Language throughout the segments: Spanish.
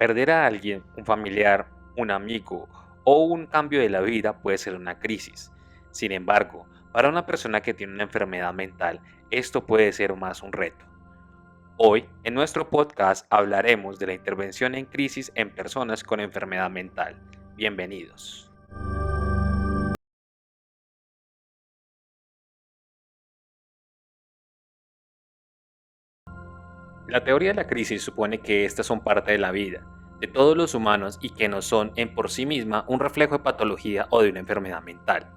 Perder a alguien, un familiar, un amigo o un cambio de la vida puede ser una crisis. Sin embargo, para una persona que tiene una enfermedad mental, esto puede ser más un reto. Hoy, en nuestro podcast, hablaremos de la intervención en crisis en personas con enfermedad mental. Bienvenidos. La teoría de la crisis supone que estas son parte de la vida, de todos los humanos y que no son en por sí misma un reflejo de patología o de una enfermedad mental.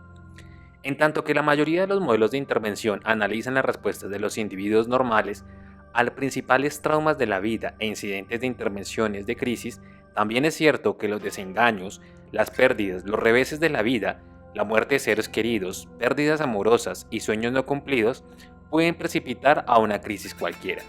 En tanto que la mayoría de los modelos de intervención analizan las respuestas de los individuos normales a los principales traumas de la vida e incidentes de intervenciones de crisis, también es cierto que los desengaños, las pérdidas, los reveses de la vida, la muerte de seres queridos, pérdidas amorosas y sueños no cumplidos pueden precipitar a una crisis cualquiera.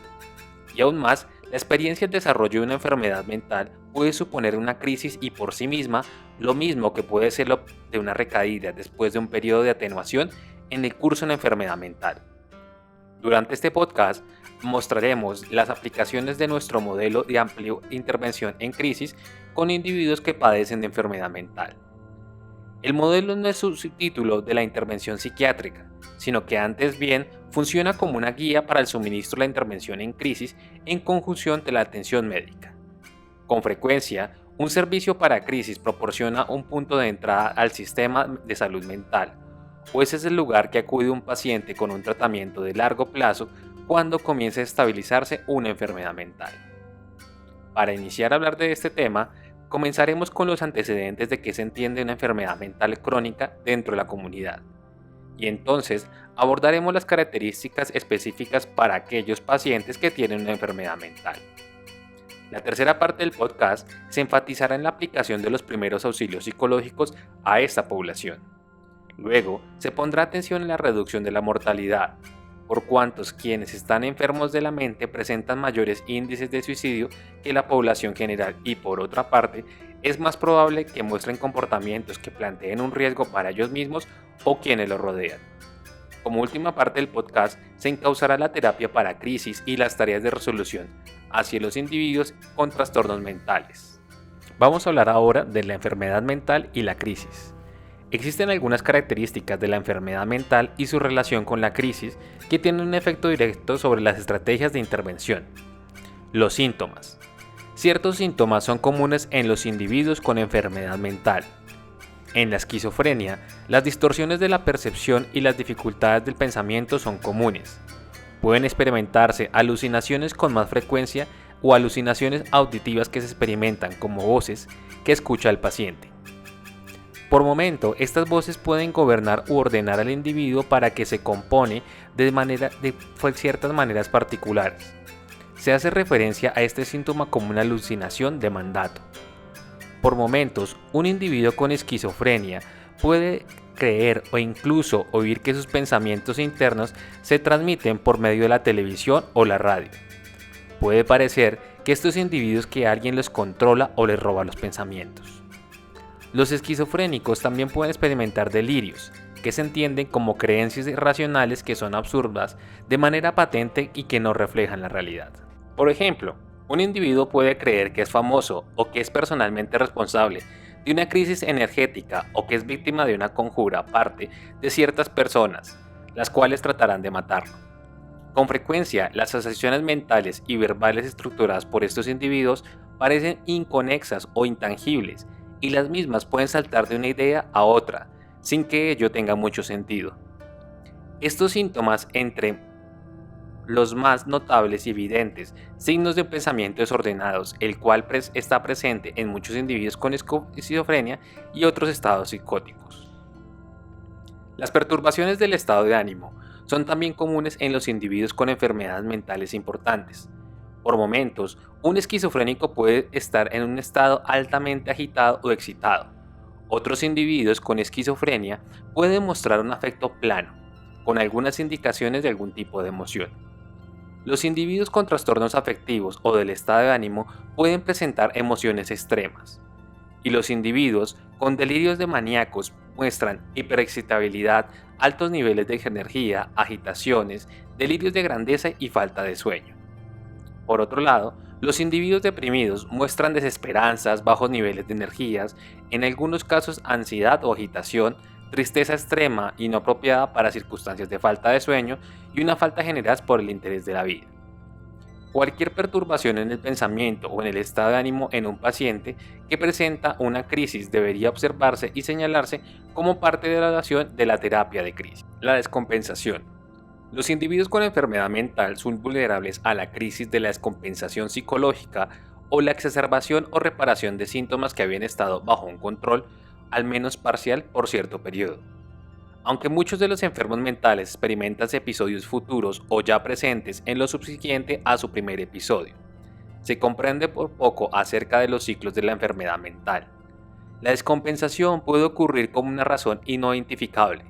Y aún más, la experiencia del desarrollo de una enfermedad mental puede suponer una crisis y por sí misma lo mismo que puede ser lo de una recaída después de un periodo de atenuación en el curso de la enfermedad mental. Durante este podcast mostraremos las aplicaciones de nuestro modelo de amplia intervención en crisis con individuos que padecen de enfermedad mental. El modelo no es un subtítulo de la intervención psiquiátrica, sino que antes bien funciona como una guía para el suministro de la intervención en crisis en conjunción de la atención médica. Con frecuencia, un servicio para crisis proporciona un punto de entrada al sistema de salud mental, o ese es el lugar que acude un paciente con un tratamiento de largo plazo cuando comienza a estabilizarse una enfermedad mental. Para iniciar a hablar de este tema, comenzaremos con los antecedentes de qué se entiende una enfermedad mental crónica dentro de la comunidad. Y entonces abordaremos las características específicas para aquellos pacientes que tienen una enfermedad mental. La tercera parte del podcast se enfatizará en la aplicación de los primeros auxilios psicológicos a esta población. Luego se pondrá atención en la reducción de la mortalidad, por cuantos quienes están enfermos de la mente presentan mayores índices de suicidio que la población general y por otra parte es más probable que muestren comportamientos que planteen un riesgo para ellos mismos o quienes los rodean. Como última parte del podcast se encauzará la terapia para crisis y las tareas de resolución hacia los individuos con trastornos mentales. Vamos a hablar ahora de la enfermedad mental y la crisis. Existen algunas características de la enfermedad mental y su relación con la crisis que tienen un efecto directo sobre las estrategias de intervención. Los síntomas. Ciertos síntomas son comunes en los individuos con enfermedad mental. En la esquizofrenia, las distorsiones de la percepción y las dificultades del pensamiento son comunes. Pueden experimentarse alucinaciones con más frecuencia o alucinaciones auditivas que se experimentan como voces que escucha el paciente. Por momento, estas voces pueden gobernar u ordenar al individuo para que se compone de ciertas maneras particulares. Se hace referencia a este síntoma como una alucinación de mandato. Por momentos, un individuo con esquizofrenia puede creer o incluso oír que sus pensamientos internos se transmiten por medio de la televisión o la radio. Puede parecer que estos individuos que alguien los controla o les roba los pensamientos. Los esquizofrénicos también pueden experimentar delirios, que se entienden como creencias irracionales que son absurdas de manera patente y que no reflejan la realidad. Por ejemplo, un individuo puede creer que es famoso o que es personalmente responsable de una crisis energética o que es víctima de una conjura aparte de ciertas personas, las cuales tratarán de matarlo. Con frecuencia, las asociaciones mentales y verbales estructuradas por estos individuos parecen inconexas o intangibles, y las mismas pueden saltar de una idea a otra, sin que ello tenga mucho sentido. Estos síntomas, entre los más notables y evidentes, signos de pensamiento desordenados, el cual está presente en muchos individuos con esquizofrenia y otros estados psicóticos. Las perturbaciones del estado de ánimo son también comunes en los individuos con enfermedades mentales importantes. Por momentos, un esquizofrénico puede estar en un estado altamente agitado o excitado. Otros individuos con esquizofrenia pueden mostrar un afecto plano, con algunas indicaciones de algún tipo de emoción. Los individuos con trastornos afectivos o del estado de ánimo pueden presentar emociones extremas. Y los individuos con delirios de maníacos muestran hiperexcitabilidad, altos niveles de energía, agitaciones, delirios de grandeza y falta de sueño. Por otro lado, Los individuos deprimidos muestran desesperanzas, bajos niveles de energías, en algunos casos ansiedad o agitación, tristeza extrema y no apropiada para circunstancias de falta de sueño y una falta generada por el interés de la vida. Cualquier perturbación en el pensamiento o en el estado de ánimo en un paciente que presenta una crisis debería observarse y señalarse como parte de la evaluación de la terapia de crisis. La descompensación. Los individuos con enfermedad mental son vulnerables a la crisis de la descompensación psicológica o la exacerbación o reparación de síntomas que habían estado bajo un control, al menos parcial, por cierto periodo. Aunque muchos de los enfermos mentales experimentan episodios futuros o ya presentes en lo subsiguiente a su primer episodio, se comprende por poco acerca de los ciclos de la enfermedad mental. La descompensación puede ocurrir como una razón no identificable,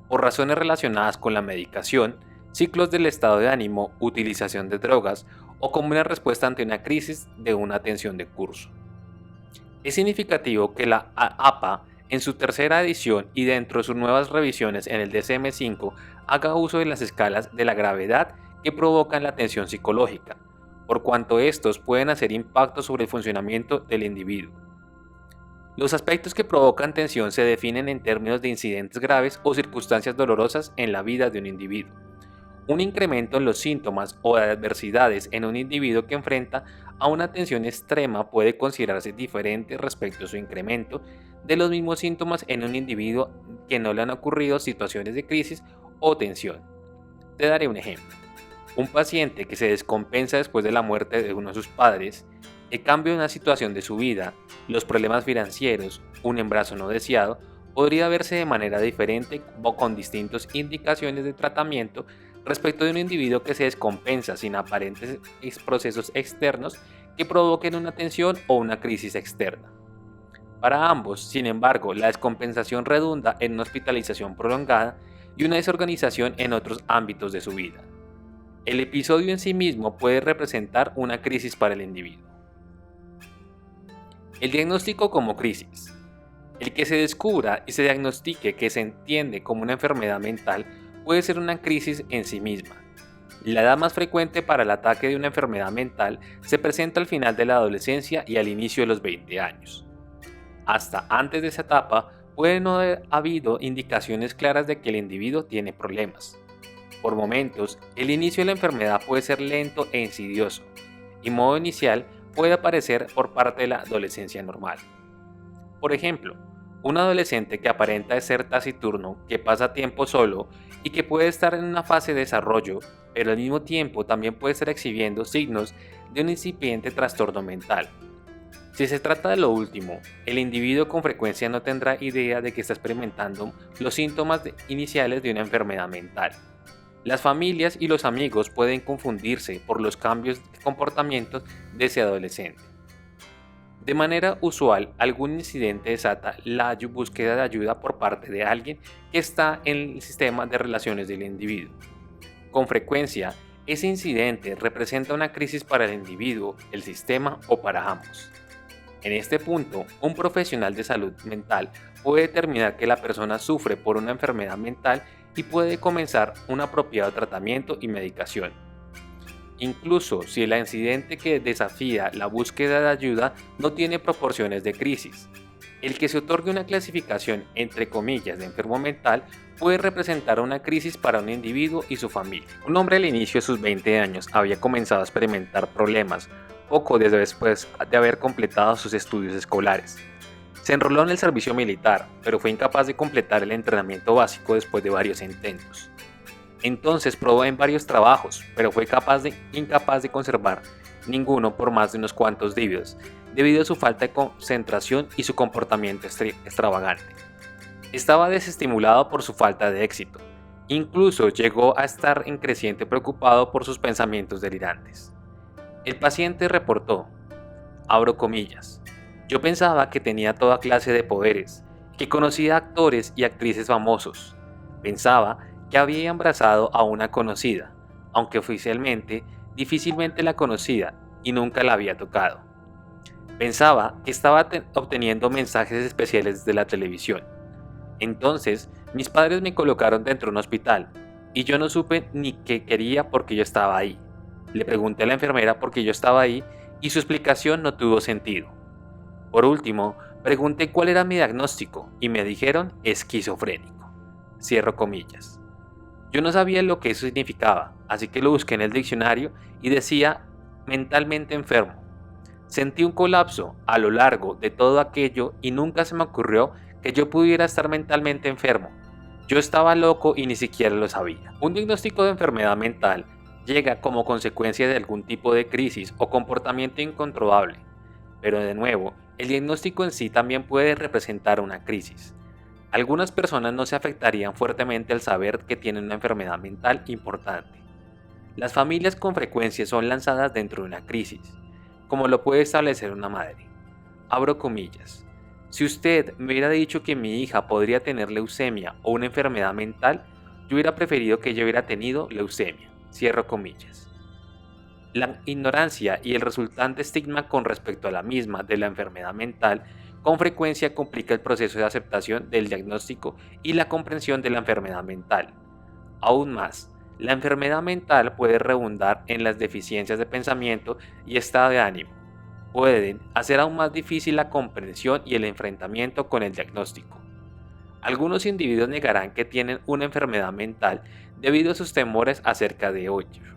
por razones relacionadas con la medicación, ciclos del estado de ánimo, utilización de drogas o como una respuesta ante una crisis de una atención de curso. Es significativo que la APA en su tercera edición y dentro de sus nuevas revisiones en el DSM-5 haga uso de las escalas de la gravedad que provocan la tensión psicológica, por cuanto estos pueden hacer impacto sobre el funcionamiento del individuo. Los aspectos que provocan tensión se definen en términos de incidentes graves o circunstancias dolorosas en la vida de un individuo. Un incremento en los síntomas o adversidades en un individuo que enfrenta a una tensión extrema puede considerarse diferente respecto a su incremento de los mismos síntomas en un individuo que no le han ocurrido situaciones de crisis o tensión. Te daré un ejemplo. Un paciente que se descompensa después de la muerte de uno de sus padres, el cambio en una situación de su vida, los problemas financieros, un embarazo no deseado, podría verse de manera diferente o con distintas indicaciones de tratamiento respecto de un individuo que se descompensa sin aparentes procesos externos que provoquen una tensión o una crisis externa. Para ambos, sin embargo, la descompensación redunda en una hospitalización prolongada y una desorganización en otros ámbitos de su vida. El episodio en sí mismo puede representar una crisis para el individuo. El diagnóstico como crisis. El que se descubra y se diagnostique que se entiende como una enfermedad mental puede ser una crisis en sí misma. La edad más frecuente para el ataque de una enfermedad mental se presenta al final de la adolescencia y al inicio de los 20 años. Hasta antes de esa etapa puede no haber habido indicaciones claras de que el individuo tiene problemas. Por momentos, el inicio de la enfermedad puede ser lento e insidioso, y modo inicial puede aparecer por parte de la adolescencia normal. Por ejemplo, un adolescente que aparenta ser taciturno, que pasa tiempo solo y que puede estar en una fase de desarrollo, pero al mismo tiempo también puede estar exhibiendo signos de un incipiente trastorno mental. Si se trata de lo último, el individuo con frecuencia no tendrá idea de que está experimentando los síntomas iniciales de una enfermedad mental. Las familias y los amigos pueden confundirse por los cambios de comportamiento de ese adolescente. De manera usual, algún incidente desata la búsqueda de ayuda por parte de alguien que está en el sistema de relaciones del individuo. Con frecuencia, ese incidente representa una crisis para el individuo, el sistema o para ambos. En este punto, un profesional de salud mental puede determinar que la persona sufre por una enfermedad mental y puede comenzar un apropiado tratamiento y medicación. Incluso si el incidente que desafía la búsqueda de ayuda no tiene proporciones de crisis. El que se otorgue una clasificación entre comillas de enfermo mental puede representar una crisis para un individuo y su familia. Un hombre al inicio de sus 20 años había comenzado a experimentar problemas poco después de haber completado sus estudios escolares. Se enroló en el servicio militar, pero fue incapaz de completar el entrenamiento básico después de varios intentos. Entonces probó en varios trabajos, pero fue incapaz de conservar ninguno por más de unos cuantos días, debido a su falta de concentración y su comportamiento extravagante. Estaba desestimulado por su falta de éxito. Incluso llegó a estar en creciente preocupado por sus pensamientos delirantes. El paciente reportó, abro comillas, yo pensaba que tenía toda clase de poderes, que conocía actores y actrices famosos. Pensaba que había embarazado a una conocida, aunque oficialmente difícilmente la conocía y nunca la había tocado. Pensaba que estaba obteniendo mensajes especiales de la televisión. Entonces, mis padres me colocaron dentro de un hospital y yo no supe ni qué quería porque yo estaba ahí. Le pregunté a la enfermera por qué yo estaba ahí y su explicación no tuvo sentido. Por último, pregunté cuál era mi diagnóstico y me dijeron esquizofrénico. Cierro comillas. Yo no sabía lo que eso significaba, así que lo busqué en el diccionario y decía mentalmente enfermo. Sentí un colapso a lo largo de todo aquello y nunca se me ocurrió que yo pudiera estar mentalmente enfermo. Yo estaba loco y ni siquiera lo sabía. Un diagnóstico de enfermedad mental llega como consecuencia de algún tipo de crisis o comportamiento incontrolable. Pero de nuevo, el diagnóstico en sí también puede representar una crisis. Algunas personas no se afectarían fuertemente al saber que tienen una enfermedad mental importante. Las familias con frecuencia son lanzadas dentro de una crisis, como lo puede establecer una madre. Abro comillas. Si usted me hubiera dicho que mi hija podría tener leucemia o una enfermedad mental, yo hubiera preferido que ella hubiera tenido leucemia. Cierro comillas. La ignorancia y el resultante estigma con respecto a la misma de la enfermedad mental con frecuencia complica el proceso de aceptación del diagnóstico y la comprensión de la enfermedad mental. Aún más, la enfermedad mental puede redundar en las deficiencias de pensamiento y estado de ánimo. Pueden hacer aún más difícil la comprensión y el enfrentamiento con el diagnóstico. Algunos individuos negarán que tienen una enfermedad mental debido a sus temores acerca de ello.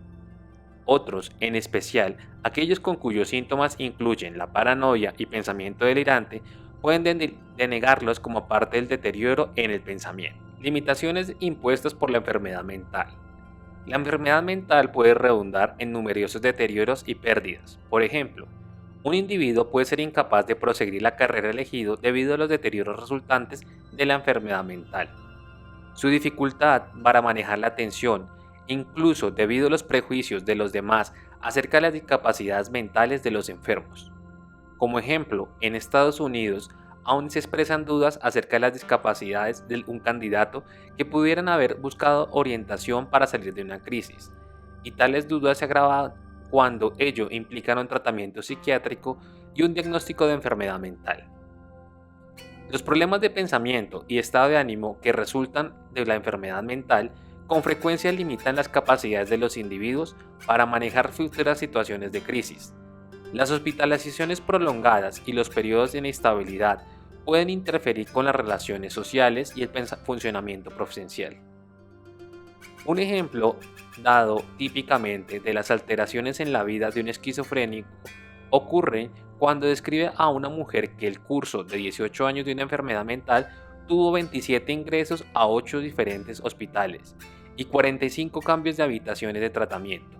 Otros, en especial aquellos con cuyos síntomas incluyen la paranoia y pensamiento delirante, pueden denegarlos como parte del deterioro en el pensamiento. Limitaciones impuestas por la enfermedad mental. La enfermedad mental puede redundar en numerosos deterioros y pérdidas. Por ejemplo, un individuo puede ser incapaz de proseguir la carrera elegida debido a los deterioros resultantes de la enfermedad mental. Su dificultad para manejar la atención, incluso debido a los prejuicios de los demás acerca de las discapacidades mentales de los enfermos. Como ejemplo, en Estados Unidos aún se expresan dudas acerca de las discapacidades de un candidato que pudieran haber buscado orientación para salir de una crisis, y tales dudas se agravan cuando ello implica un tratamiento psiquiátrico y un diagnóstico de enfermedad mental. Los problemas de pensamiento y estado de ánimo que resultan de la enfermedad mental con frecuencia limitan las capacidades de los individuos para manejar futuras situaciones de crisis. Las hospitalizaciones prolongadas y los periodos de inestabilidad pueden interferir con las relaciones sociales y el funcionamiento profesional. Un ejemplo dado típicamente de las alteraciones en la vida de un esquizofrénico ocurre cuando describe a una mujer que el curso de 18 años de una enfermedad mental tuvo 27 ingresos a 8 diferentes hospitales y 45 cambios de habitaciones de tratamiento.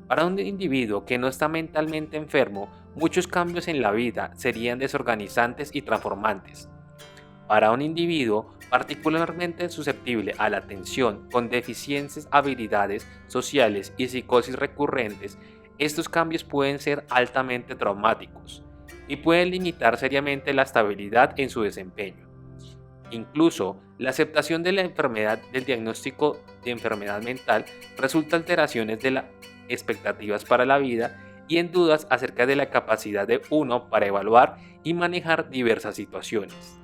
Para un individuo que no está mentalmente enfermo, muchos cambios en la vida serían desorganizantes y transformantes. Para un individuo particularmente susceptible a la atención con deficientes habilidades sociales y psicosis recurrentes, estos cambios pueden ser altamente traumáticos y pueden limitar seriamente la estabilidad en su desempeño. Incluso, la aceptación de la enfermedad del diagnóstico de enfermedad mental resulta en alteraciones de las expectativas para la vida y en dudas acerca de la capacidad de uno para evaluar y manejar diversas situaciones.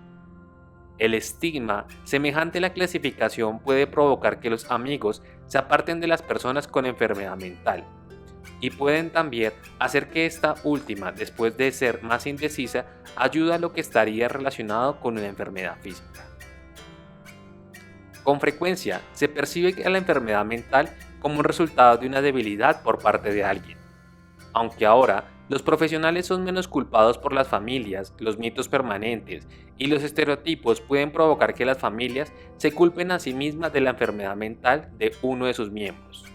El estigma semejante a la clasificación puede provocar que los amigos se aparten de las personas con enfermedad mental y pueden también hacer que esta última, después de ser más indecisa, ayude a lo que estaría relacionado con una enfermedad física. Con frecuencia se percibe a la enfermedad mental como un resultado de una debilidad por parte de alguien. Aunque ahora los profesionales son menos culpados por las familias, los mitos permanentes y los estereotipos pueden provocar que las familias se culpen a sí mismas de la enfermedad mental de uno de sus miembros.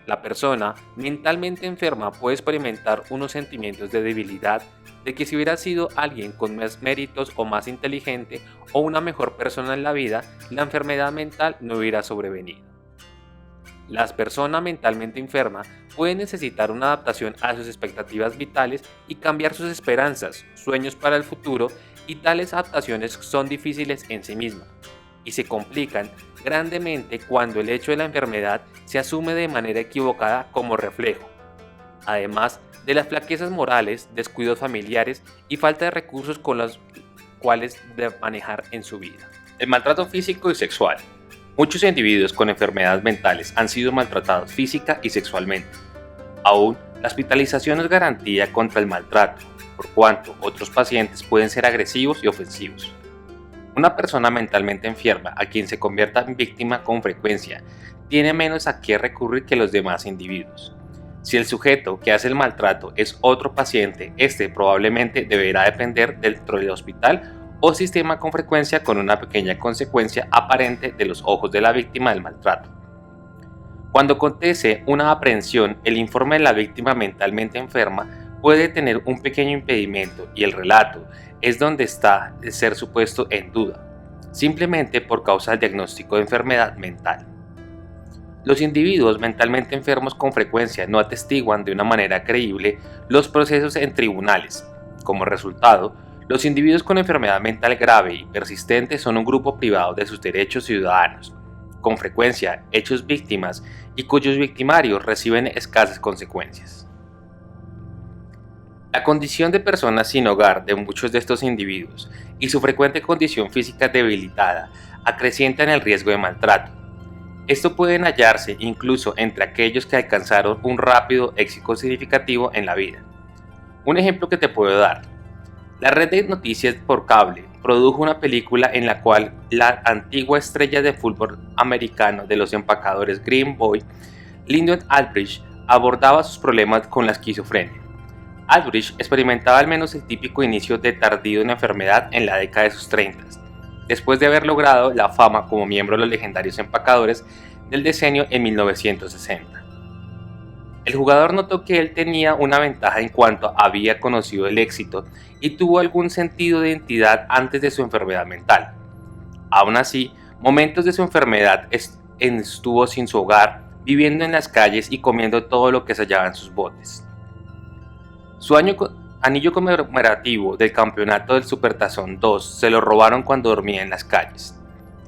La persona mentalmente enferma puede experimentar unos sentimientos de debilidad, de que si hubiera sido alguien con más méritos o más inteligente o una mejor persona en la vida, la enfermedad mental no hubiera sobrevenido. La persona mentalmente enferma puede necesitar una adaptación a sus expectativas vitales y cambiar sus esperanzas, sueños para el futuro, y tales adaptaciones son difíciles en sí mismas y se complican grandemente cuando el hecho de la enfermedad se asume de manera equivocada como reflejo, además de las flaquezas morales, descuidos familiares y falta de recursos con los cuales de manejar en su vida. El maltrato físico y sexual. Muchos individuos con enfermedades mentales han sido maltratados física y sexualmente. Aún La hospitalización no es garantía contra el maltrato, por cuanto otros pacientes pueden ser agresivos y ofensivos. Una persona mentalmente enferma a quien se convierta en víctima con frecuencia tiene menos a qué recurrir que los demás individuos. Si el sujeto que hace el maltrato es otro paciente, este probablemente deberá depender dentro del hospital o sistema con frecuencia con una pequeña consecuencia aparente de los ojos de la víctima del maltrato. Cuando acontece una aprehensión, el informe de la víctima mentalmente enferma puede tener un pequeño impedimento y el relato es donde está el ser supuesto en duda, simplemente por causa del diagnóstico de enfermedad mental. Los individuos mentalmente enfermos con frecuencia no atestiguan de una manera creíble los procesos en tribunales. Como resultado, los individuos con enfermedad mental grave y persistente son un grupo privado de sus derechos ciudadanos, con frecuencia hechos víctimas y cuyos victimarios reciben escasas consecuencias. La condición de personas sin hogar de muchos de estos individuos y su frecuente condición física debilitada acrecientan el riesgo de maltrato. Esto puede hallarse incluso entre aquellos que alcanzaron un rápido éxito significativo en la vida. Un ejemplo que te puedo dar. La red de noticias por cable produjo una película en la cual la antigua estrella de fútbol americano de los empacadores Green Boy, Lyndon Aldrich, abordaba sus problemas con la esquizofrenia. Aldrich experimentaba al menos el típico inicio de tardío de una enfermedad en la década de sus 30, después de haber logrado la fama como miembro de los legendarios empacadores del decenio en 1960. El jugador notó que él tenía una ventaja en cuanto había conocido el éxito y tuvo algún sentido de identidad antes de su enfermedad mental. Aún así, momentos de su enfermedad estuvo sin su hogar, viviendo en las calles y comiendo todo lo que se hallaba en sus botes. Su anillo conmemorativo del campeonato del Supertazón 2 se lo robaron cuando dormía en las calles.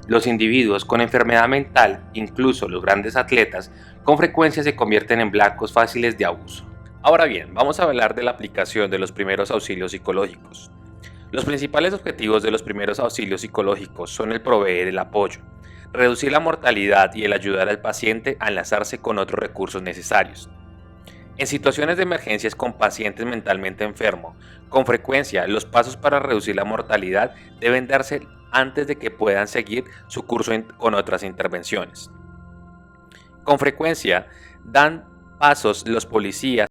Los individuos con enfermedad mental, incluso los grandes atletas, con frecuencia se convierten en blancos fáciles de abuso. Ahora bien, vamos a hablar de la aplicación de los primeros auxilios psicológicos. Los principales objetivos de los primeros auxilios psicológicos son el proveer el apoyo, reducir la mortalidad y el ayudar al paciente a enlazarse con otros recursos necesarios. En situaciones de emergencias con pacientes mentalmente enfermos, con frecuencia los pasos para reducir la mortalidad deben darse antes de que puedan seguir su curso con otras intervenciones. Con frecuencia dan pasos los policías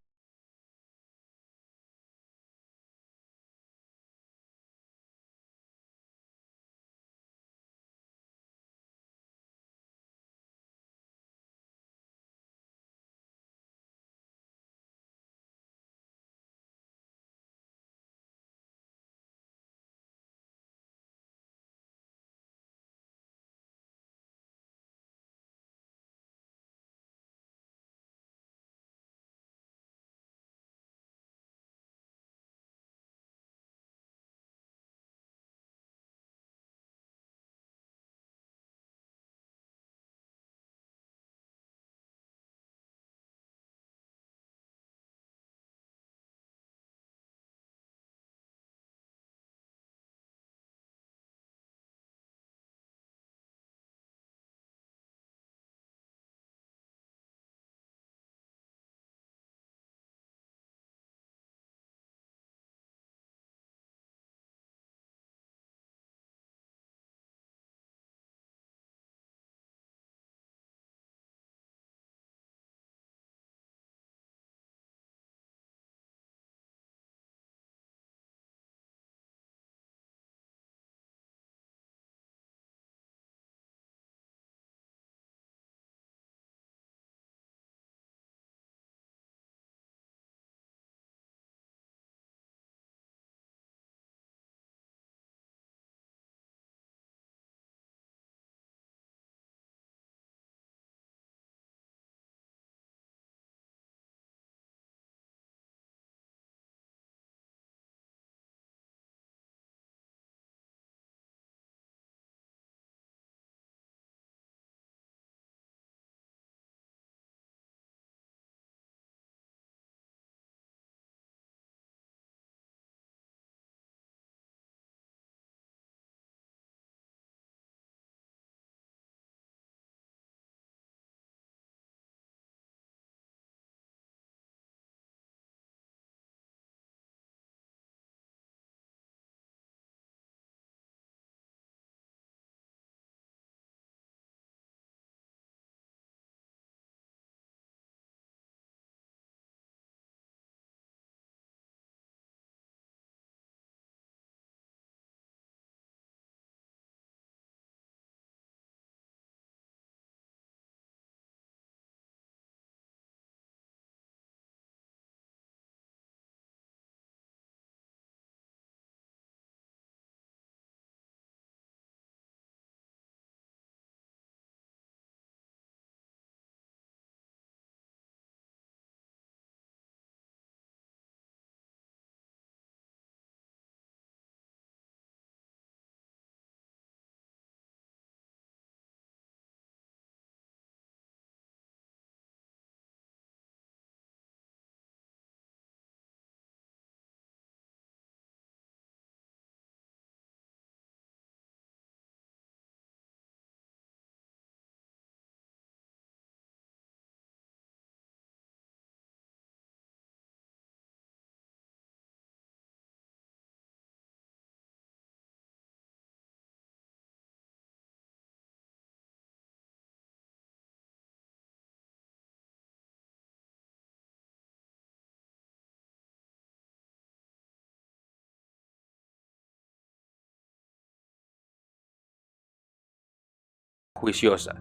juiciosa,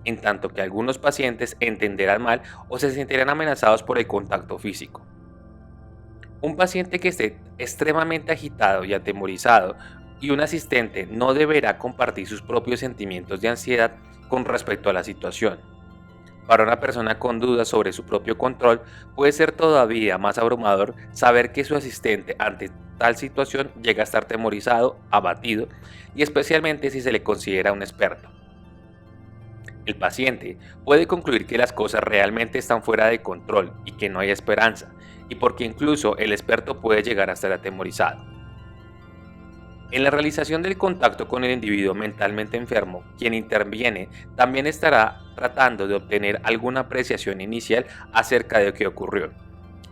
en tanto que algunos pacientes entenderán mal o se sentirán amenazados por el contacto físico. Un paciente que esté extremadamente agitado y atemorizado y un asistente no deberá compartir sus propios sentimientos de ansiedad con respecto a la situación. Para una persona con dudas sobre su propio control, puede ser todavía más abrumador saber que su asistente ante tal situación llega a estar temorizado, abatido, y especialmente si se le considera un experto. El paciente puede concluir que las cosas realmente están fuera de control y que no hay esperanza, y porque incluso el experto puede llegar a estar atemorizado. En la realización del contacto con el individuo mentalmente enfermo, quien interviene también estará tratando de obtener alguna apreciación inicial acerca de lo que ocurrió,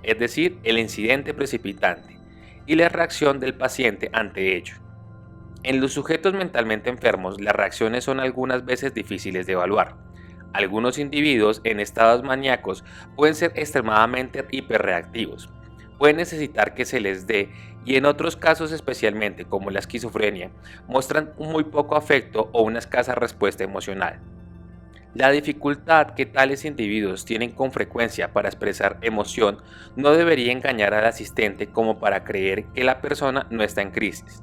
es decir, el incidente precipitante, y la reacción del paciente ante ello. En los sujetos mentalmente enfermos, las reacciones son algunas veces difíciles de evaluar. Algunos individuos en estados maníacos pueden ser extremadamente hiperreactivos, pueden necesitar que se les dé y en otros casos, especialmente como la esquizofrenia, muestran un muy poco afecto o una escasa respuesta emocional. La dificultad que tales individuos tienen con frecuencia para expresar emoción no debería engañar al asistente como para creer que la persona no está en crisis.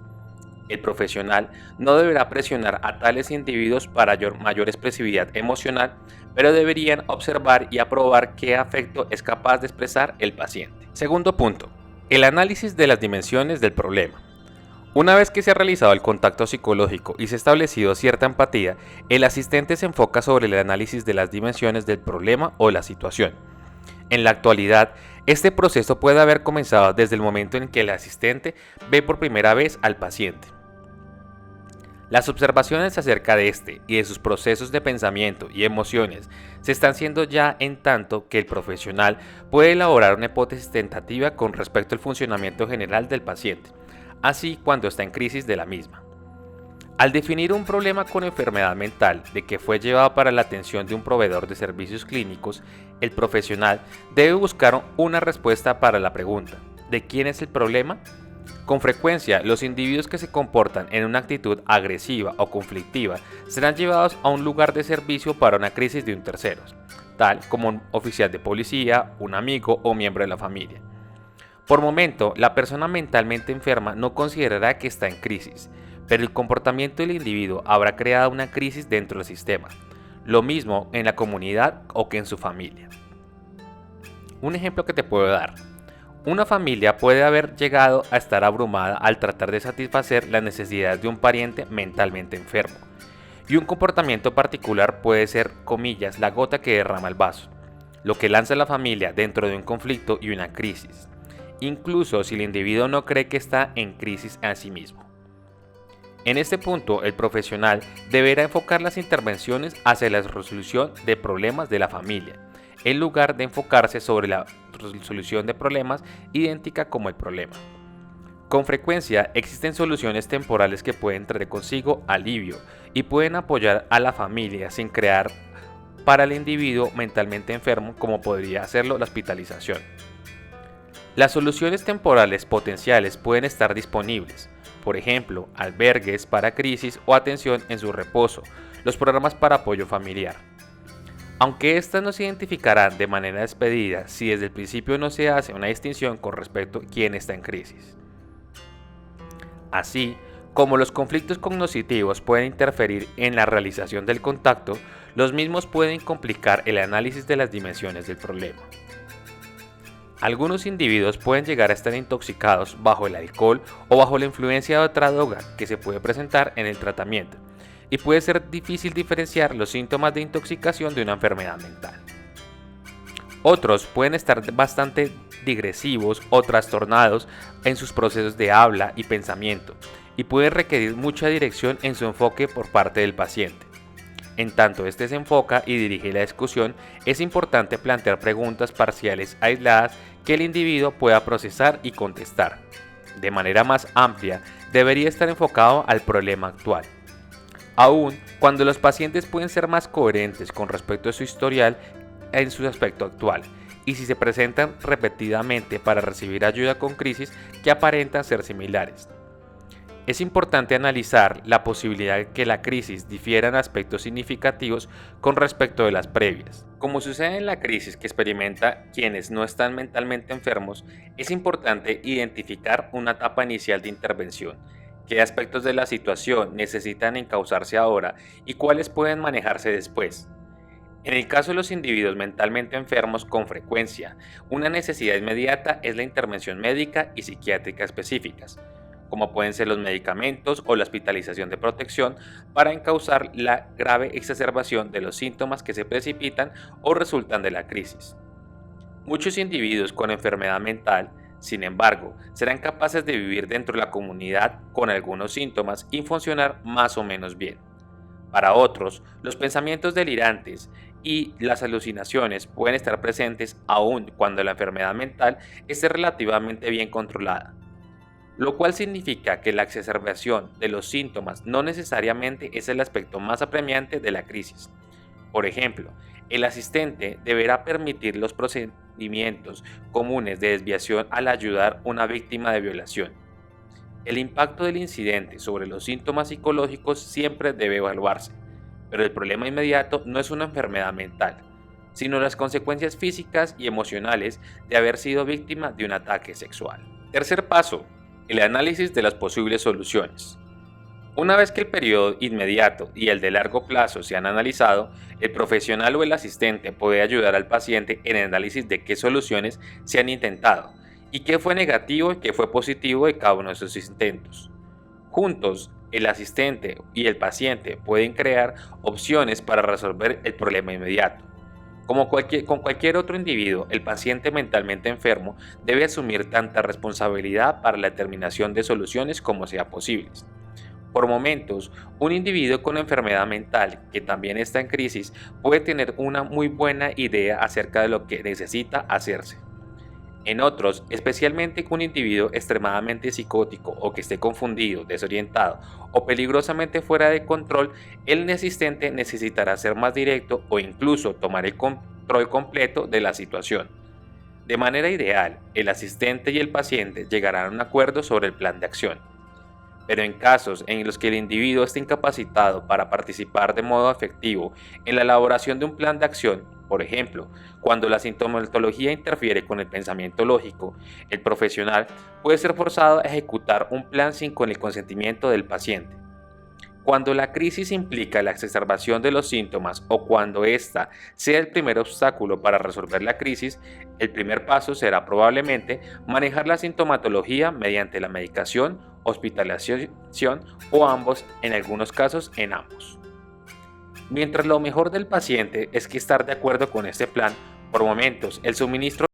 El profesional no deberá presionar a tales individuos para mayor expresividad emocional, pero deberían observar y aprobar qué afecto es capaz de expresar el paciente. Segundo punto, el análisis de las dimensiones del problema. Una vez que se ha realizado el contacto psicológico y se ha establecido cierta empatía, el asistente se enfoca sobre el análisis de las dimensiones del problema o la situación. En la actualidad, este proceso puede haber comenzado desde el momento en que el asistente ve por primera vez al paciente. Las observaciones acerca de este y de sus procesos de pensamiento y emociones se están haciendo ya en tanto que el profesional puede elaborar una hipótesis tentativa con respecto al funcionamiento general del paciente, así cuando está en crisis de la misma. Al definir un problema con enfermedad mental de que fue llevado para la atención de un proveedor de servicios clínicos, el profesional debe buscar una respuesta para la pregunta: ¿de quién es el problema? Con frecuencia, los individuos que se comportan en una actitud agresiva o conflictiva serán llevados a un lugar de servicio para una crisis de un tercero, tal como un oficial de policía, un amigo o miembro de la familia. Por momento, la persona mentalmente enferma no considerará que está en crisis, pero el comportamiento del individuo habrá creado una crisis dentro del sistema, lo mismo en la comunidad o que en su familia. Un ejemplo que te puedo dar. Una familia puede haber llegado a estar abrumada al tratar de satisfacer las necesidades de un pariente mentalmente enfermo, y un comportamiento particular puede ser, comillas, la gota que derrama el vaso, lo que lanza a la familia dentro de un conflicto y una crisis, incluso si el individuo no cree que está en crisis a sí mismo. En este punto, el profesional deberá enfocar las intervenciones hacia la resolución de problemas de la familia, en lugar de enfocarse sobre la resolución de problemas idéntica como el problema. Con frecuencia existen soluciones temporales que pueden traer consigo alivio y pueden apoyar a la familia sin crear para el individuo mentalmente enfermo como podría hacerlo la hospitalización. Las soluciones temporales potenciales pueden estar disponibles, por ejemplo, albergues para crisis o atención en su reposo, los programas para apoyo familiar. Aunque éstas no se identificarán de manera despedida si desde el principio no se hace una distinción con respecto a quién está en crisis. Así como los conflictos cognitivos pueden interferir en la realización del contacto, los mismos pueden complicar el análisis de las dimensiones del problema. Algunos individuos pueden llegar a estar intoxicados bajo el alcohol o bajo la influencia de otra droga que se puede presentar en el tratamiento, y puede ser difícil diferenciar los síntomas de intoxicación de una enfermedad mental. Otros pueden estar bastante digresivos o trastornados en sus procesos de habla y pensamiento, y pueden requerir mucha dirección en su enfoque por parte del paciente. En tanto este se enfoca y dirige la discusión, es importante plantear preguntas parciales aisladas que el individuo pueda procesar y contestar. De manera más amplia, debería estar enfocado al problema actual. Aún cuando los pacientes pueden ser más coherentes con respecto a su historial en su aspecto actual, y si se presentan repetidamente para recibir ayuda con crisis que aparentan ser similares. Es importante analizar la posibilidad de que la crisis difiera en aspectos significativos con respecto de las previas. Como sucede en la crisis que experimenta quienes no están mentalmente enfermos, es importante identificar una etapa inicial de intervención, qué aspectos de la situación necesitan encauzarse ahora y cuáles pueden manejarse después. En el caso de los individuos mentalmente enfermos con frecuencia, una necesidad inmediata es la intervención médica y psiquiátrica específicas, como pueden ser los medicamentos o la hospitalización de protección para encauzar la grave exacerbación de los síntomas que se precipitan o resultan de la crisis. Muchos individuos con enfermedad mental, sin embargo, serán capaces de vivir dentro de la comunidad con algunos síntomas y funcionar más o menos bien. Para otros, los pensamientos delirantes y las alucinaciones pueden estar presentes aun cuando la enfermedad mental esté relativamente bien controlada, lo cual significa que la exacerbación de los síntomas no necesariamente es el aspecto más apremiante de la crisis. Por ejemplo, el asistente deberá permitir los procedimientos comunes de desviación al ayudar a una víctima de violación. El impacto del incidente sobre los síntomas psicológicos siempre debe evaluarse, pero el problema inmediato no es una enfermedad mental, sino las consecuencias físicas y emocionales de haber sido víctima de un ataque sexual. Tercer paso, el análisis de las posibles soluciones. Una vez que el periodo inmediato y el de largo plazo se han analizado, el profesional o el asistente puede ayudar al paciente en el análisis de qué soluciones se han intentado y qué fue negativo y qué fue positivo de cada uno de esos intentos. Juntos, el asistente y el paciente pueden crear opciones para resolver el problema inmediato. Con cualquier otro individuo, el paciente mentalmente enfermo debe asumir tanta responsabilidad para la determinación de soluciones como sea posible. Por momentos, un individuo con enfermedad mental que también está en crisis puede tener una muy buena idea acerca de lo que necesita hacerse. En otros, especialmente con un individuo extremadamente psicótico o que esté confundido, desorientado o peligrosamente fuera de control, el asistente necesitará ser más directo o incluso tomar el control completo de la situación. De manera ideal, el asistente y el paciente llegarán a un acuerdo sobre el plan de acción. Pero en casos en los que el individuo esté incapacitado para participar de modo efectivo en la elaboración de un plan de acción, por ejemplo, cuando la sintomatología interfiere con el pensamiento lógico, el profesional puede ser forzado a ejecutar un plan sin con el consentimiento del paciente. Cuando la crisis implica la exacerbación de los síntomas o cuando ésta sea el primer obstáculo para resolver la crisis, el primer paso será probablemente manejar la sintomatología mediante la medicación, hospitalización o ambos, en algunos casos en ambos. Mientras lo mejor del paciente es que estar de acuerdo con este plan, por momentos el suministro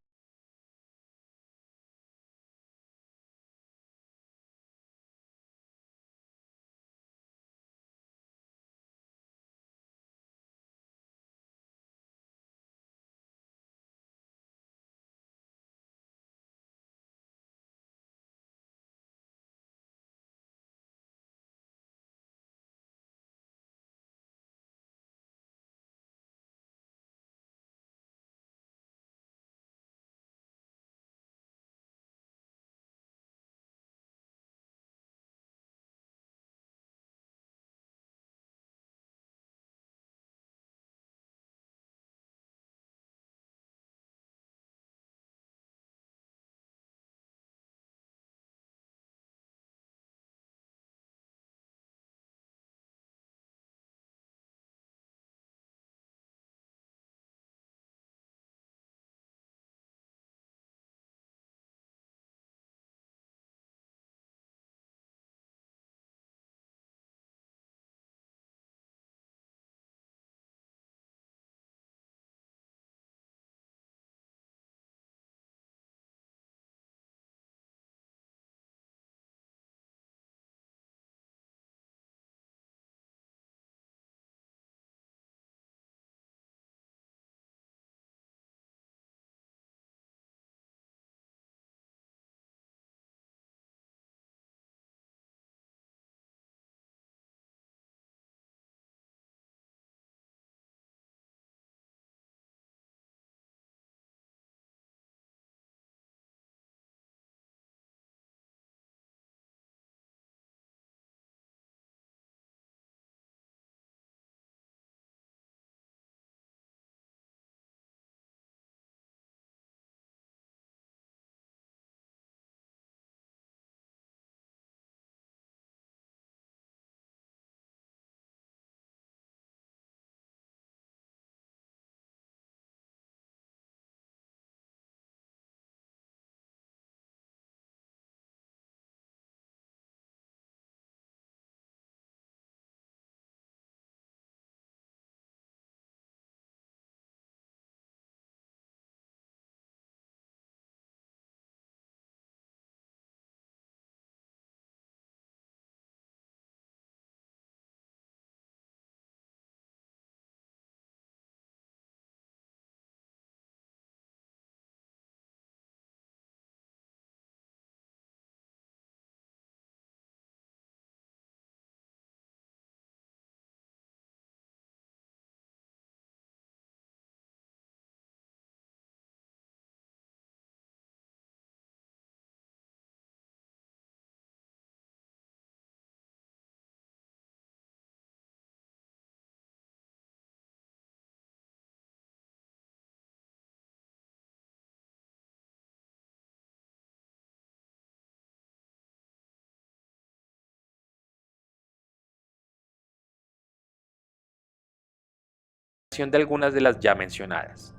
de algunas de las ya mencionadas.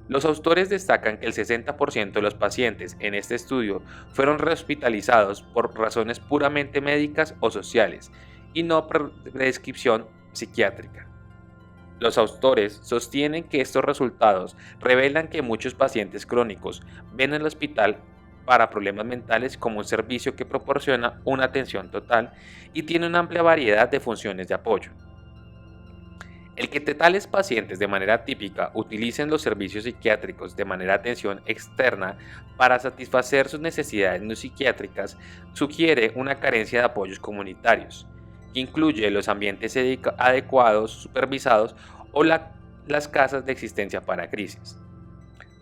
Los autores destacan que el 60% de los pacientes en este estudio fueron rehospitalizados por razones puramente médicas o sociales y no por prescripción psiquiátrica. Los autores sostienen que estos resultados revelan que muchos pacientes crónicos ven el hospital para problemas mentales como un servicio que proporciona una atención total y tiene una amplia variedad de funciones de apoyo. El que tales pacientes de manera típica utilicen los servicios psiquiátricos de manera atención externa para satisfacer sus necesidades no psiquiátricas sugiere una carencia de apoyos comunitarios, que incluye los ambientes adecuados, supervisados o las casas de existencia para crisis.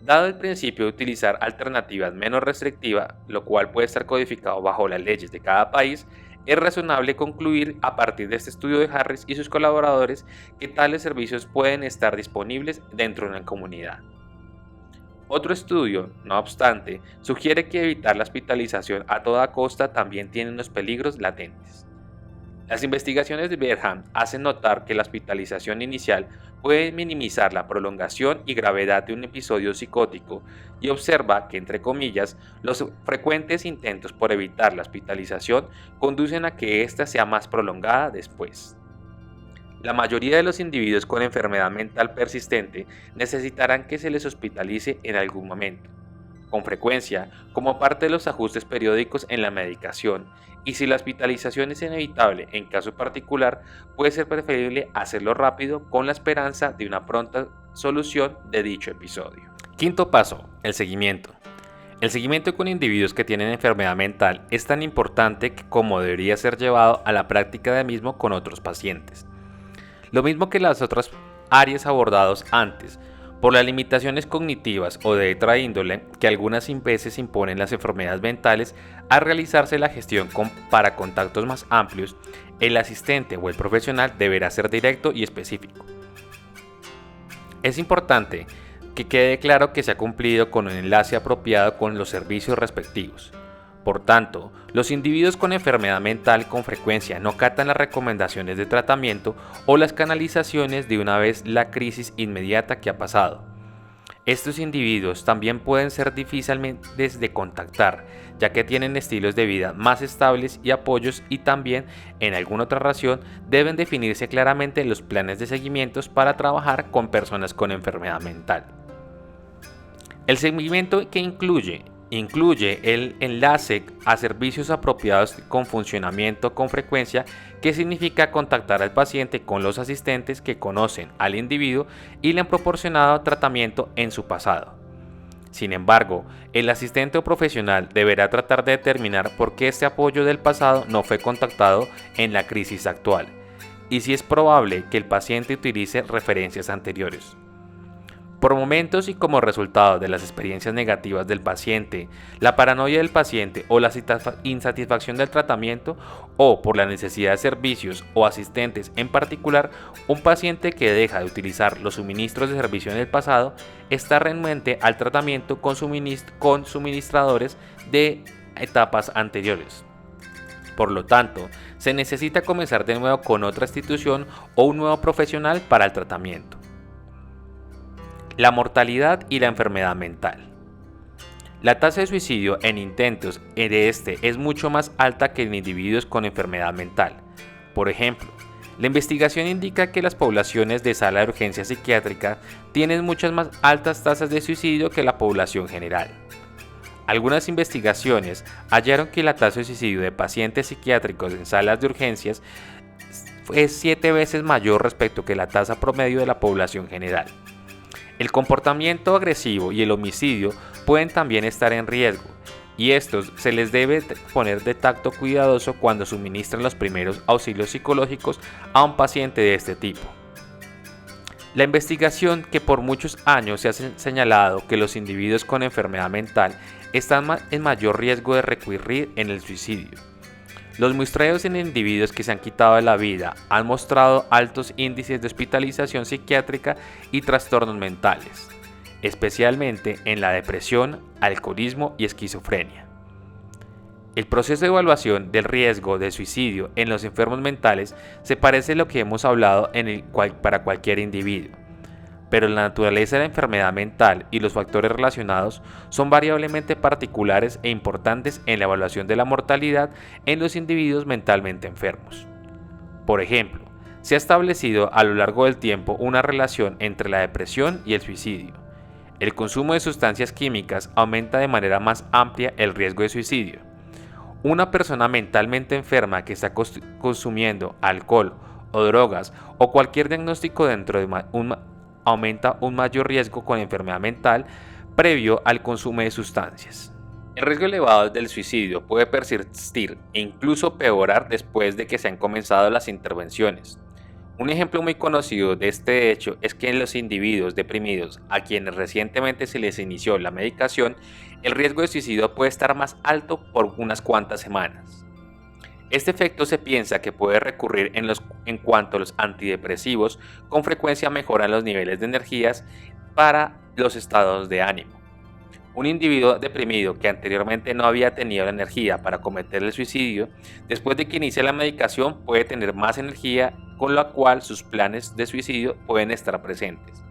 Dado el principio de utilizar alternativas menos restrictivas, lo cual puede estar codificado bajo las leyes de cada país, es razonable concluir a partir de este estudio de Harris y sus colaboradores que tales servicios pueden estar disponibles dentro de una comunidad. Otro estudio, no obstante, sugiere que evitar la hospitalización a toda costa también tiene unos peligros latentes. Las investigaciones de Berham hacen notar que la hospitalización inicial puede minimizar la prolongación y gravedad de un episodio psicótico y observa que, entre comillas, los frecuentes intentos por evitar la hospitalización conducen a que ésta sea más prolongada después. La mayoría de los individuos con enfermedad mental persistente necesitarán que se les hospitalice en algún momento, con frecuencia como parte de los ajustes periódicos en la medicación, y si la hospitalización es inevitable en caso particular, puede ser preferible hacerlo rápido con la esperanza de una pronta solución de dicho episodio. Quinto paso, el seguimiento. El seguimiento con individuos que tienen enfermedad mental es tan importante como debería ser llevado a la práctica de mismo con otros pacientes. Lo mismo que las otras áreas abordadas antes, por las limitaciones cognitivas o de otra índole que algunas veces imponen las enfermedades mentales, al realizarse la gestión para contactos más amplios, el asistente o el profesional deberá ser directo y específico. Es importante que quede claro que se ha cumplido con un enlace apropiado con los servicios respectivos. Por tanto, los individuos con enfermedad mental con frecuencia no acatan las recomendaciones de tratamiento o las canalizaciones de una vez la crisis inmediata que ha pasado. Estos individuos también pueden ser difíciles de contactar, ya que tienen estilos de vida más estables y apoyos, y también, en alguna otra razón, deben definirse claramente los planes de seguimiento para trabajar con personas con enfermedad mental. El seguimiento que incluye el enlace a servicios apropiados con funcionamiento con frecuencia, que significa contactar al paciente con los asistentes que conocen al individuo y le han proporcionado tratamiento en su pasado. Sin embargo, el asistente o profesional deberá tratar de determinar por qué este apoyo del pasado no fue contactado en la crisis actual, y si es probable que el paciente utilice referencias anteriores. Por momentos y como resultado de las experiencias negativas del paciente, la paranoia del paciente o la insatisfacción del tratamiento, o por la necesidad de servicios o asistentes en particular, un paciente que deja de utilizar los suministros de servicio en el pasado está renuente al tratamiento con suministradores de etapas anteriores. Por lo tanto, se necesita comenzar de nuevo con otra institución o un nuevo profesional para el tratamiento. La mortalidad y la enfermedad mental. La tasa de suicidio en intentos de es mucho más alta que en individuos con enfermedad mental. Por ejemplo, la investigación indica que las poblaciones de sala de urgencia psiquiátrica tienen muchas más altas tasas de suicidio que la población general. Algunas investigaciones hallaron que la tasa de suicidio de pacientes psiquiátricos en salas de urgencias es 7 veces mayor respecto que la tasa promedio de la población general. El comportamiento agresivo y el homicidio pueden también estar en riesgo, y estos se les debe poner de tacto cuidadoso cuando suministran los primeros auxilios psicológicos a un paciente de este tipo. La investigación que por muchos años se ha señalado que los individuos con enfermedad mental están en mayor riesgo de recurrir en el suicidio. Los muestreos en individuos que se han quitado la vida han mostrado altos índices de hospitalización psiquiátrica y trastornos mentales, especialmente en la depresión, alcoholismo y esquizofrenia. El proceso de evaluación del riesgo de suicidio en los enfermos mentales se parece a lo que hemos hablado para cualquier individuo, pero la naturaleza de la enfermedad mental y los factores relacionados son variablemente particulares e importantes en la evaluación de la mortalidad en los individuos mentalmente enfermos. Por ejemplo, se ha establecido a lo largo del tiempo una relación entre la depresión y el suicidio. El consumo de sustancias químicas aumenta de manera más amplia el riesgo de suicidio. Una persona mentalmente enferma que está consumiendo alcohol o drogas o cualquier diagnóstico dentro de aumenta un mayor riesgo con enfermedad mental previo al consumo de sustancias. El riesgo elevado del suicidio puede persistir e incluso peorar después de que se han comenzado las intervenciones. Un ejemplo muy conocido de este hecho es que en los individuos deprimidos a quienes recientemente se les inició la medicación, el riesgo de suicidio puede estar más alto por unas cuantas semanas. Este efecto se piensa que puede recurrir en cuanto los antidepresivos con frecuencia mejoran los niveles de energías para los estados de ánimo. Un individuo deprimido que anteriormente no había tenido la energía para cometer el suicidio, después de que inicie la medicación puede tener más energía, con la cual sus planes de suicidio pueden estar presentes.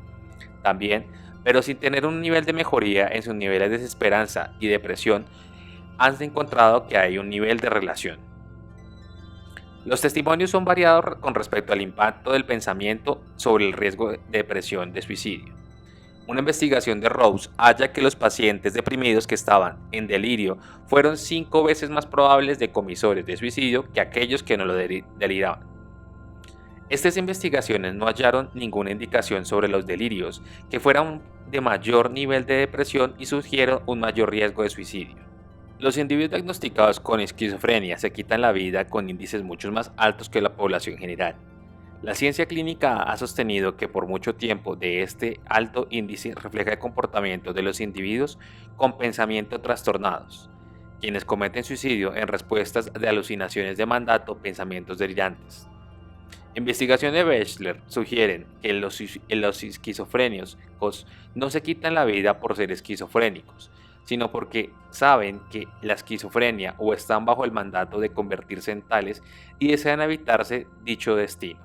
También, pero sin tener un nivel de mejoría en sus niveles de desesperanza y depresión, han encontrado que hay un nivel de relación. Los testimonios son variados con respecto al impacto del pensamiento sobre el riesgo de depresión de suicidio. Una investigación de Rose halla que los pacientes deprimidos que estaban en delirio fueron 5 veces más probables de comisores de suicidio que aquellos que no lo deliraban. Estas investigaciones no hallaron ninguna indicación sobre los delirios que fueran de mayor nivel de depresión y sugieren un mayor riesgo de suicidio. Los individuos diagnosticados con esquizofrenia se quitan la vida con índices mucho más altos que la población general. La ciencia clínica ha sostenido que por mucho tiempo de este alto índice refleja el comportamiento de los individuos con pensamiento trastornados, quienes cometen suicidio en respuestas de alucinaciones de mandato, pensamientos delirantes. Investigaciones de Bechler sugieren que los esquizofrénicos no se quitan la vida por ser esquizofrénicos, sino porque saben que la esquizofrenia o están bajo el mandato de convertirse en tales y desean evitarse dicho destino.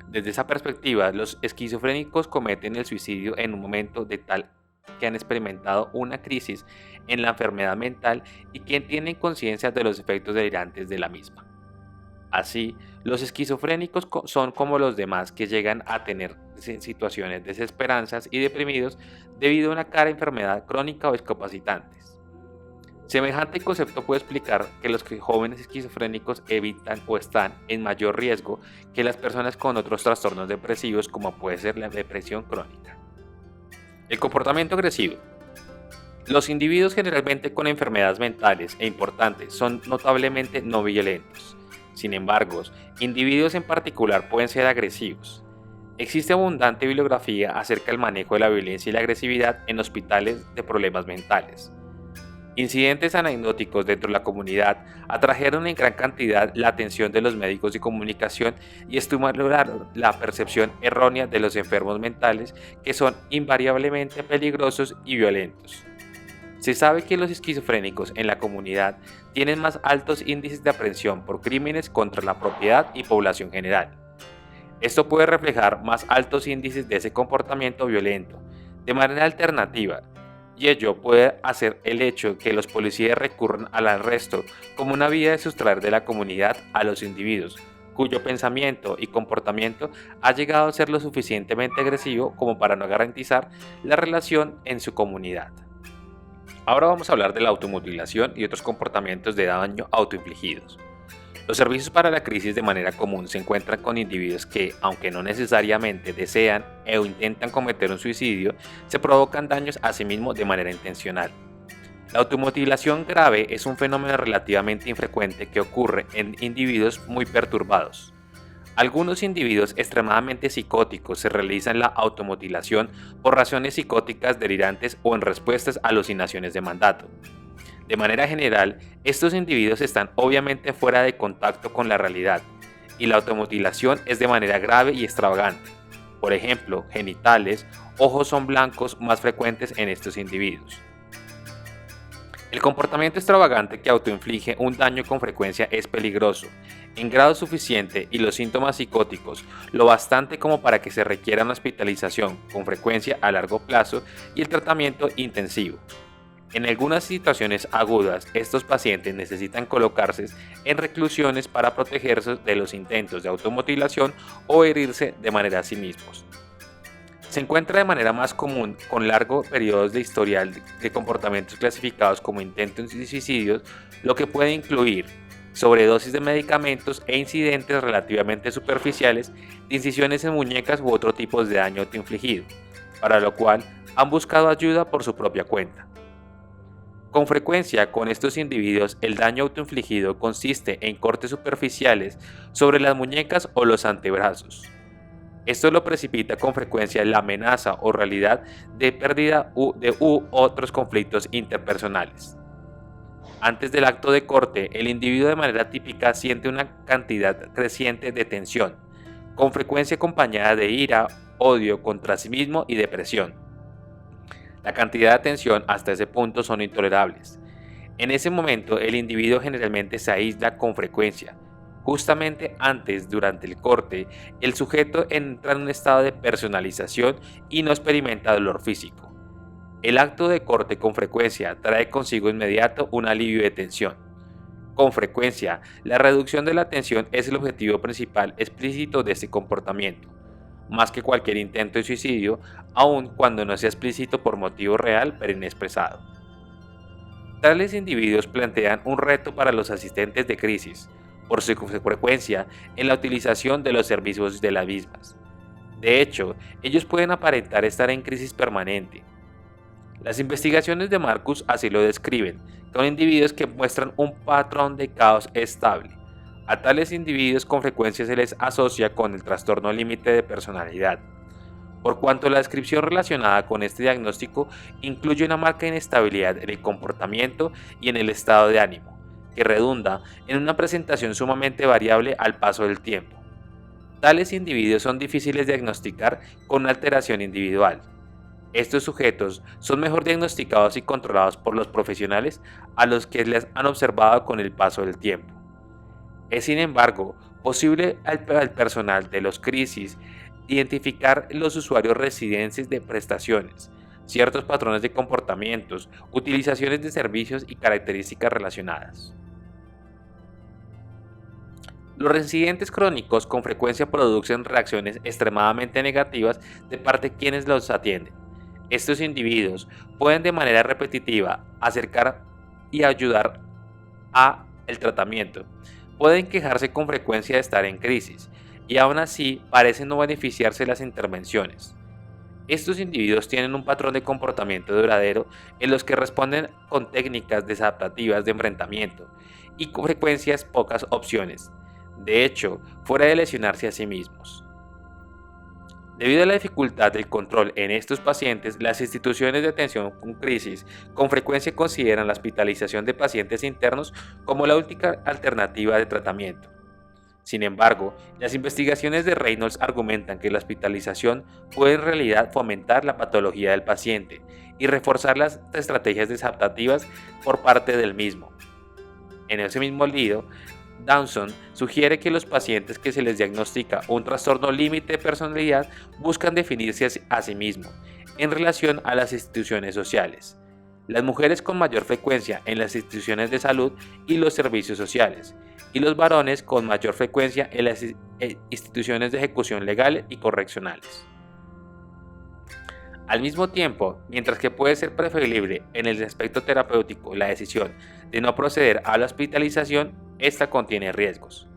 Desde esa perspectiva, los esquizofrénicos cometen el suicidio en un momento de tal que han experimentado una crisis en la enfermedad mental y que tienen conciencia de los efectos delirantes de la misma. Así, los esquizofrénicos son como los demás que llegan a tener situaciones desesperanzas y deprimidos debido a una cara enfermedad crónica o discapacitantes. Semejante concepto puede explicar que los jóvenes esquizofrénicos evitan o están en mayor riesgo que las personas con otros trastornos depresivos como puede ser la depresión crónica. El comportamiento agresivo. Los individuos generalmente con enfermedades mentales e importantes son notablemente no violentos. Sin embargo, individuos en particular pueden ser agresivos. Existe abundante bibliografía acerca del manejo de la violencia y la agresividad en hospitales de problemas mentales. Incidentes anecdóticos dentro de la comunidad atrajeron en gran cantidad la atención de los médicos de comunicación y estimularon la percepción errónea de los enfermos mentales que son invariablemente peligrosos y violentos. Se sabe que los esquizofrénicos en la comunidad tienen más altos índices de aprehensión por crímenes contra la propiedad y población general. Esto puede reflejar más altos índices de ese comportamiento violento. De manera alternativa, y ello puede hacer el hecho que los policías recurran al arresto como una vía de sustraer de la comunidad a los individuos, cuyo pensamiento y comportamiento ha llegado a ser lo suficientemente agresivo como para no garantizar la relación en su comunidad. Ahora vamos a hablar de la automutilación y otros comportamientos de daño autoinfligidos. Los servicios para la crisis de manera común se encuentran con individuos que, aunque no necesariamente desean o intentan cometer un suicidio, se provocan daños a sí mismos de manera intencional. La automutilación grave es un fenómeno relativamente infrecuente que ocurre en individuos muy perturbados. Algunos individuos extremadamente psicóticos se realizan la automutilación por razones psicóticas delirantes o en respuestas a alucinaciones de mandato. De manera general, estos individuos están obviamente fuera de contacto con la realidad, y la automutilación es de manera grave y extravagante. Por ejemplo, genitales, ojos son blancos más frecuentes en estos individuos. El comportamiento extravagante que autoinflige un daño con frecuencia es peligroso, en grado suficiente y los síntomas psicóticos, lo bastante como para que se requiera una hospitalización con frecuencia a largo plazo y el tratamiento intensivo. En algunas situaciones agudas, estos pacientes necesitan colocarse en reclusiones para protegerse de los intentos de automutilación o herirse de manera a sí mismos. Se encuentra de manera más común con largos periodos de historial de comportamientos clasificados como intentos de suicidios, lo que puede incluir sobredosis de medicamentos e incidentes relativamente superficiales de incisiones en muñecas u otro tipo de daño autoinfligido, para lo cual han buscado ayuda por su propia cuenta. Con frecuencia, con estos individuos, el daño autoinfligido consiste en cortes superficiales sobre las muñecas o los antebrazos. Esto lo precipita con frecuencia la amenaza o realidad de pérdida u otros conflictos interpersonales. Antes del acto de corte, el individuo de manera típica siente una cantidad creciente de tensión, con frecuencia acompañada de ira, odio contra sí mismo y depresión. La cantidad de tensión hasta ese punto son intolerables. En ese momento, el individuo generalmente se aísla con frecuencia. Justamente antes, durante el corte, el sujeto entra en un estado de personalización y no experimenta dolor físico. El acto de corte con frecuencia trae consigo inmediato un alivio de tensión. Con frecuencia, la reducción de la tensión es el objetivo principal explícito de este comportamiento, más que cualquier intento de suicidio, aun cuando no sea explícito por motivo real pero inexpresado. Tales individuos plantean un reto para los asistentes de crisis, por su frecuencia en la utilización de los servicios de las mismas. De hecho, ellos pueden aparentar estar en crisis permanente. Las investigaciones de Marcus así lo describen, con individuos que muestran un patrón de caos estable. A tales individuos con frecuencia se les asocia con el trastorno límite de personalidad, por cuanto la descripción relacionada con este diagnóstico incluye una marca de inestabilidad en el comportamiento y en el estado de ánimo, que redunda en una presentación sumamente variable al paso del tiempo. Tales individuos son difíciles de diagnosticar con una alteración individual. Estos sujetos son mejor diagnosticados y controlados por los profesionales a los que les han observado con el paso del tiempo. Es, sin embargo, posible al personal de los crisis identificar los usuarios residentes de prestaciones, ciertos patrones de comportamientos, utilizaciones de servicios y características relacionadas. Los residentes crónicos con frecuencia producen reacciones extremadamente negativas de parte de quienes los atienden. Estos individuos pueden de manera repetitiva acercar y ayudar a el tratamiento. Pueden quejarse con frecuencia de estar en crisis y aún así parecen no beneficiarse de las intervenciones. Estos individuos tienen un patrón de comportamiento duradero en los que responden con técnicas desadaptativas de enfrentamiento y con frecuencias pocas opciones, de hecho, fuera de lesionarse a sí mismos. Debido a la dificultad del control en estos pacientes, las instituciones de atención con crisis con frecuencia consideran la hospitalización de pacientes internos como la última alternativa de tratamiento. Sin embargo, las investigaciones de Reynolds argumentan que la hospitalización puede en realidad fomentar la patología del paciente y reforzar las estrategias desadaptativas por parte del mismo. En ese mismo lío, Dawson sugiere que los pacientes que se les diagnostica un trastorno límite de personalidad buscan definirse a sí mismos en relación a las instituciones sociales. Las mujeres con mayor frecuencia en las instituciones de salud y los servicios sociales, y los varones con mayor frecuencia en las instituciones de ejecución legal y correccionales. Al mismo tiempo, mientras que puede ser preferible en el aspecto terapéutico la decisión de no proceder a la hospitalización, esta contiene riesgos.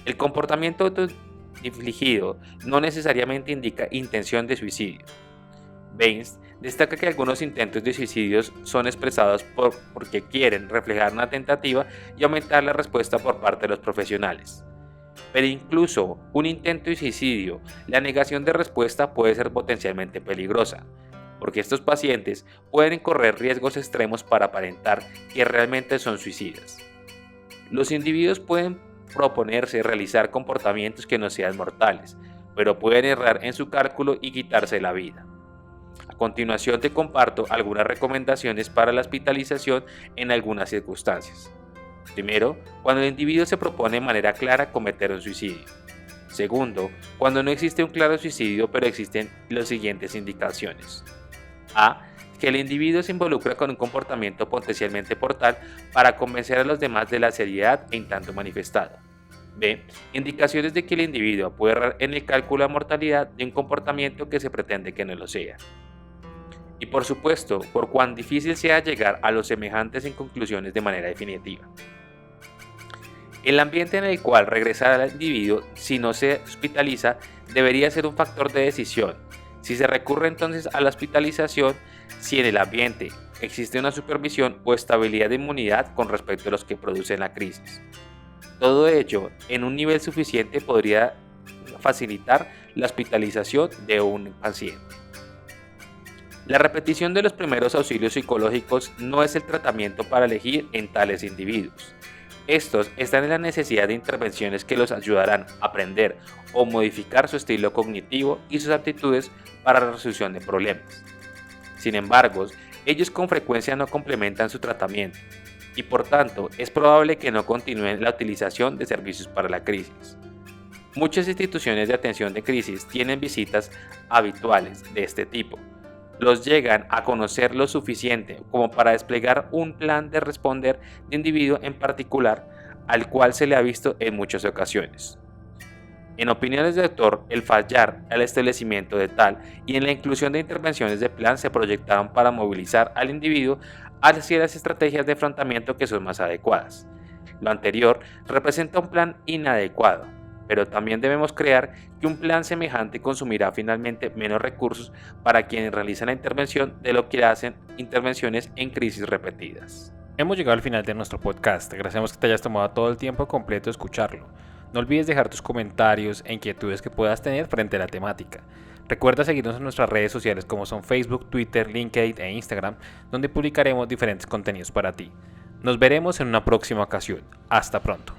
El comportamiento autoinfligido no necesariamente indica intención de suicidio. Baines destaca que algunos intentos de suicidios son expresados porque quieren reflejar una tentativa y aumentar la respuesta por parte de los profesionales. Pero incluso un intento de suicidio, la negación de respuesta puede ser potencialmente peligrosa, porque estos pacientes pueden correr riesgos extremos para aparentar que realmente son suicidas. Los individuos pueden proponerse realizar comportamientos que no sean mortales, pero pueden errar en su cálculo y quitarse la vida. continuación te comparto algunas recomendaciones para la hospitalización en algunas circunstancias. Primero, cuando el individuo se propone de manera clara cometer un suicidio. Segundo, cuando no existe un claro suicidio pero existen las siguientes indicaciones. A. Que el individuo se involucra con un comportamiento potencialmente mortal para convencer a los demás de la seriedad en tanto manifestado. B. Indicaciones de que el individuo puede errar en el cálculo de mortalidad de un comportamiento que se pretende que no lo sea. Y por supuesto, por cuán difícil sea llegar a los semejantes en conclusiones de manera definitiva. El ambiente en el cual regresar al individuo si no se hospitaliza debería ser un factor de decisión. Si se recurre entonces a la hospitalización, si en el ambiente existe una supervisión o estabilidad de inmunidad con respecto a los que producen la crisis. Todo ello en un nivel suficiente podría facilitar la hospitalización de un paciente. La repetición de los primeros auxilios psicológicos no es el tratamiento para elegir en tales individuos. Estos están en la necesidad de intervenciones que los ayudarán a aprender o modificar su estilo cognitivo y sus aptitudes para la resolución de problemas. Sin embargo, ellos con frecuencia no complementan su tratamiento y por tanto es probable que no continúen la utilización de servicios para la crisis. Muchas instituciones de atención de crisis tienen visitas habituales de este tipo. Los llegan a conocer lo suficiente como para desplegar un plan de responder de individuo en particular al cual se le ha visto en muchas ocasiones. En opiniones del doctor, el fallar al establecimiento de tal y en la inclusión de intervenciones de plan se proyectaron para movilizar al individuo hacia las estrategias de afrontamiento que son más adecuadas. Lo anterior representa un plan inadecuado, pero también debemos creer que un plan semejante consumirá finalmente menos recursos para quienes realizan la intervención de lo que hacen intervenciones en crisis repetidas. Hemos llegado al final de nuestro podcast. Agradecemos que te hayas tomado todo el tiempo completo de escucharlo. No olvides dejar tus comentarios e inquietudes que puedas tener frente a la temática. Recuerda seguirnos en nuestras redes sociales como son Facebook, Twitter, LinkedIn e Instagram, donde publicaremos diferentes contenidos para ti. Nos veremos en una próxima ocasión. Hasta pronto.